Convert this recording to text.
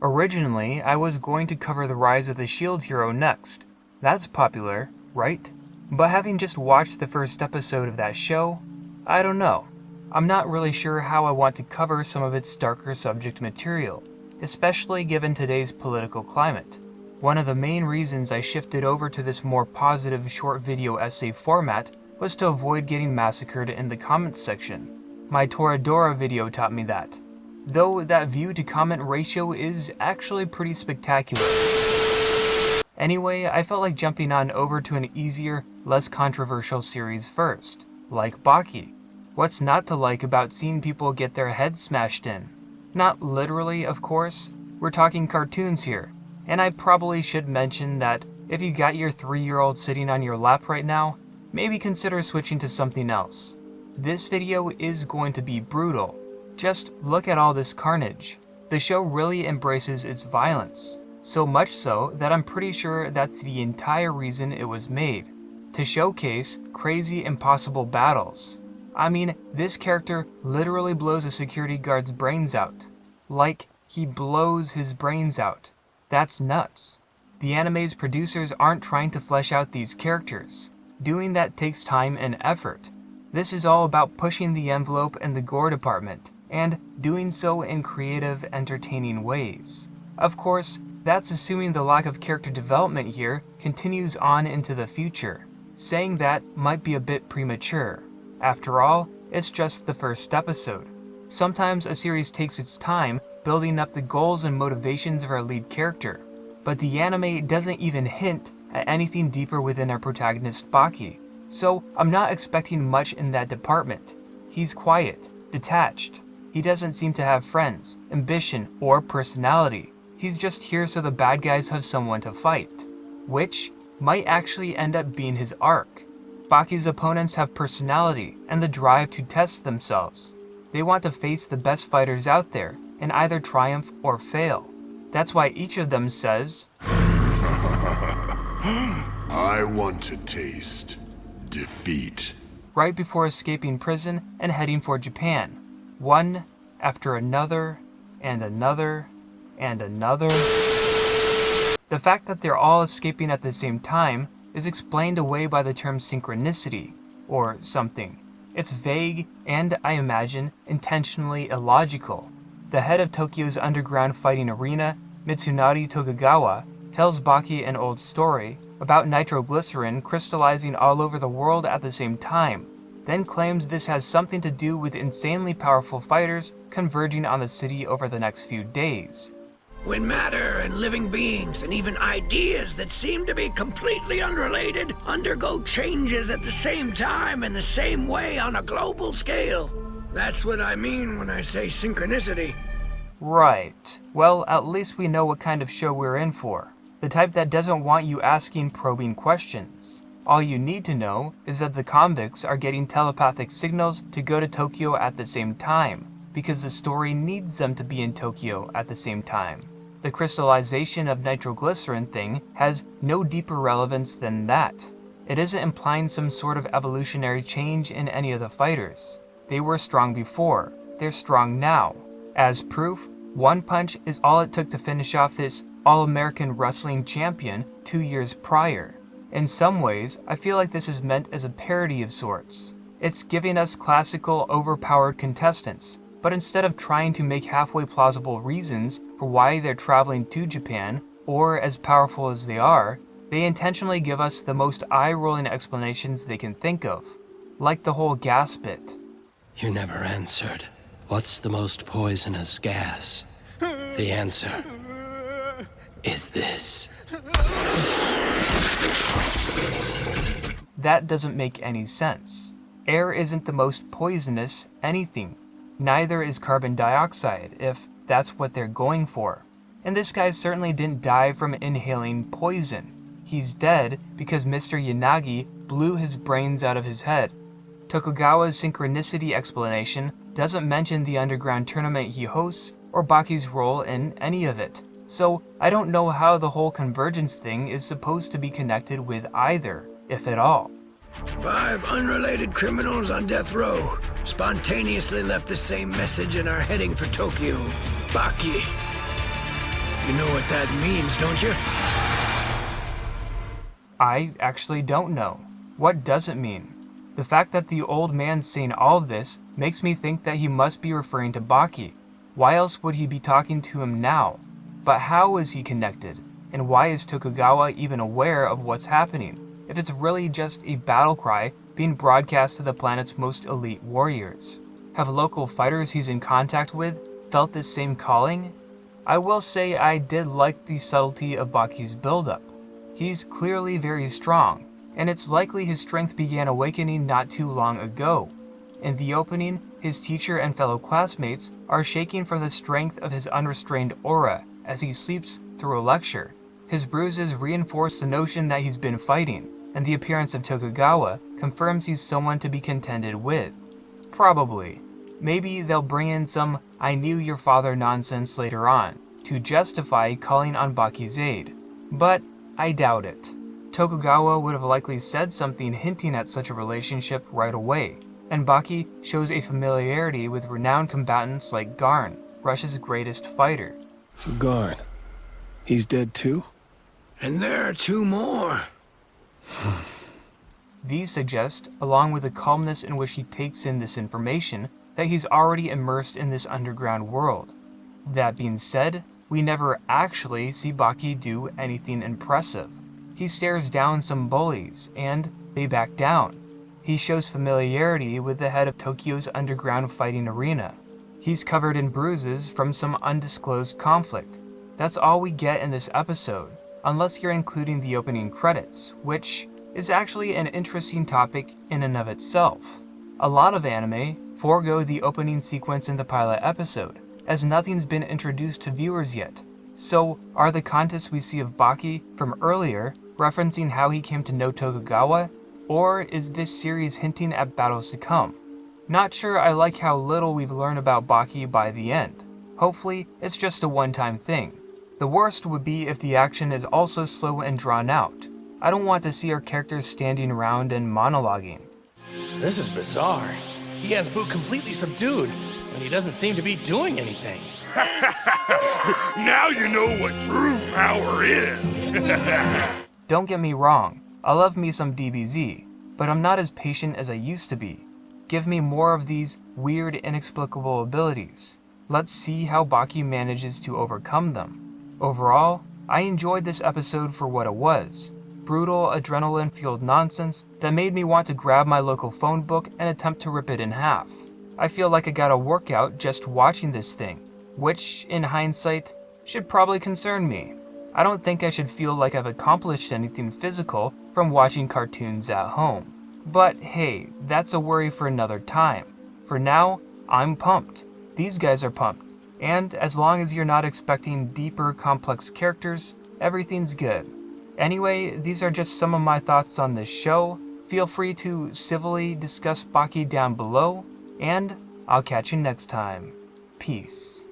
Originally, I was going to cover the rise of the shield hero next. That's popular, right? But having just watched the first episode of that show, I don't know. I'm not really sure how I want to cover some of its darker subject material, especially given today's political climate. One of the main reasons I shifted over to this more positive short video essay format was to avoid getting massacred in the comments section. My Toradora video taught me that, though that view to comment ratio is actually pretty spectacular. Anyway, I felt like jumping on over to an easier, less controversial series first, like Baki. What's not to like about seeing people get their heads smashed in? Not literally, of course. We're talking cartoons here, and I probably should mention that if you got your 3-year-old sitting on your lap right now, maybe consider switching to something else. This video is going to be brutal. Just look at all this carnage. The show really embraces its violence, so much so that I'm pretty sure that's the entire reason it was made, to showcase crazy, impossible battles. I mean, this character literally blows a security guard's brains out. Like, he blows his brains out. That's nuts. The anime's producers aren't trying to flesh out these characters. Doing that takes time and effort. This is all about pushing the envelope in the gore department, and doing so in creative, entertaining ways. Of course, that's assuming the lack of character development here continues on into the future. Saying that might be a bit premature. After all, it's just the first episode. Sometimes a series takes its time building up the goals and motivations of our lead character, but the anime doesn't even hint at anything deeper within our protagonist Baki, so I'm not expecting much in that department. He's quiet, detached. He doesn't seem to have friends, ambition, or personality. He's just here so the bad guys have someone to fight, which might actually end up being his arc. Baki's opponents have personality and the drive to test themselves. They want to face the best fighters out there and either triumph or fail. That's why each of them says, I want to taste defeat. Right before escaping prison and heading for Japan. One after another, and another, and another. The fact that they're all escaping at the same time is explained away by the term synchronicity, or something. It's vague and, I imagine, intentionally illogical. The head of Tokyo's underground fighting arena, Mitsunari Tokugawa, tells Baki an old story about nitroglycerin crystallizing all over the world at the same time, then claims this has something to do with insanely powerful fighters converging on the city over the next few days. When matter and living beings and even ideas that seem to be completely unrelated undergo changes at the same time in the same way on a global scale. That's what I mean when I say synchronicity. Right. Well, at least we know what kind of show we're in for. The type that doesn't want you asking probing questions. All you need to know is that the convicts are getting telepathic signals to go to Tokyo at the same time, because the story needs them to be in Tokyo at the same time. The crystallization of nitroglycerin thing has no deeper relevance than that. It isn't implying some sort of evolutionary change in any of the fighters. They were strong before, they're strong now. As proof, one punch is all it took to finish off this All-American wrestling champion 2 years prior. In some ways, I feel like this is meant as a parody of sorts. It's giving us classical, overpowered contestants, but instead of trying to make halfway plausible reasons for why they're traveling to Japan, or as powerful as they are, they intentionally give us the most eye-rolling explanations they can think of. Like the whole gas bit. You never answered. What's the most poisonous gas? The answer is this. That doesn't make any sense. Air isn't the most poisonous anything. Neither is carbon dioxide, if that's what they're going for. And this guy certainly didn't die from inhaling poison. He's dead because Mr. Yanagi blew his brains out of his head. Tokugawa's synchronicity explanation doesn't mention the underground tournament he hosts or Baki's role in any of it. So I don't know how the whole convergence thing is supposed to be connected with either, if at all. 5 unrelated criminals on death row spontaneously left the same message and are heading for Tokyo. Baki. You know what that means, don't you? I actually don't know. What does it mean? The fact that the old man's saying all of this makes me think that he must be referring to Baki. Why else would he be talking to him now? But how is he connected? And why is Tokugawa even aware of what's happening, if it's really just a battle cry being broadcast to the planet's most elite warriors? Have local fighters he's in contact with felt this same calling? I will say I did like the subtlety of Baki's buildup. He's clearly very strong, and it's likely his strength began awakening not too long ago. In the opening, his teacher and fellow classmates are shaking from the strength of his unrestrained aura as he sleeps through a lecture. His bruises reinforce the notion that he's been fighting, and the appearance of Tokugawa confirms he's someone to be contended with. Probably. Maybe they'll bring in some "I knew your father" nonsense later on, to justify calling on Baki's aid. But I doubt it. Tokugawa would have likely said something hinting at such a relationship right away, and Baki shows a familiarity with renowned combatants like Garn, Russia's greatest fighter. So Garn, he's dead too? And there are 2 more. These suggest, along with the calmness in which he takes in this information, that he's already immersed in this underground world. That being said, we never actually see Baki do anything impressive. He stares down some bullies, and they back down. He shows familiarity with the head of Tokyo's underground fighting arena. He's covered in bruises from some undisclosed conflict. That's all we get in this episode, unless you're including the opening credits, which is actually an interesting topic in and of itself. A lot of anime forego the opening sequence in the pilot episode, as nothing's been introduced to viewers yet. So, are the contests we see of Baki from earlier referencing how he came to know Tokugawa, or is this series hinting at battles to come? Not sure I like how little we've learned about Baki by the end. Hopefully, it's just a one-time thing. The worst would be if the action is also slow and drawn out. I don't want to see our characters standing around and monologuing. This is bizarre. He has Boo completely subdued, and he doesn't seem to be doing anything. Now you know what true power is. Don't get me wrong, I love me some DBZ, but I'm not as patient as I used to be. Give me more of these weird, inexplicable abilities. Let's see how Baki manages to overcome them. Overall, I enjoyed this episode for what it was. Brutal, adrenaline-fueled nonsense that made me want to grab my local phone book and attempt to rip it in half. I feel like I got a workout just watching this thing, which, in hindsight, should probably concern me. I don't think I should feel like I've accomplished anything physical from watching cartoons at home. But hey, that's a worry for another time. For now, I'm pumped. These guys are pumped. And as long as you're not expecting deeper, complex characters, everything's good. Anyway, these are just some of my thoughts on this show. Feel free to civilly discuss Baki down below, and I'll catch you next time. Peace.